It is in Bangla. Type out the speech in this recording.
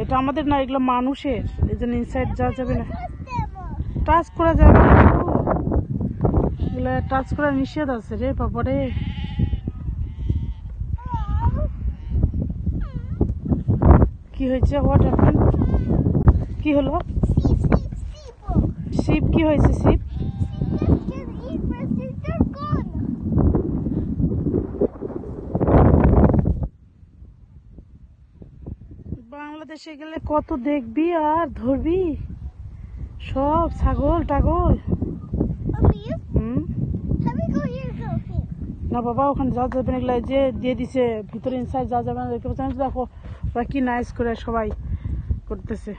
এটা আমাদের না, এগুলো মানুষের, এই জন্য ইনসাইড যাওয়া যাবে না, টাচ করা যাবে না, এগুলো টাচ করা নিষেধ আছে রে বাবারে। কি হয়েছে? What happened? কি হলো? শিপ কি হয়েছে? শিপ বাংলাদেশে গেলে কত দেখবি আর ধরবি, সব ছাগল টাগল। না বাবা, ওখানে যাওয়া যাবে না, এগুলো যে দিয়ে দিছে ভিতরে, ইনসাইড যাওয়া যাবে না। দেখো ওরা কি নাইস করে সবাই করতেছে।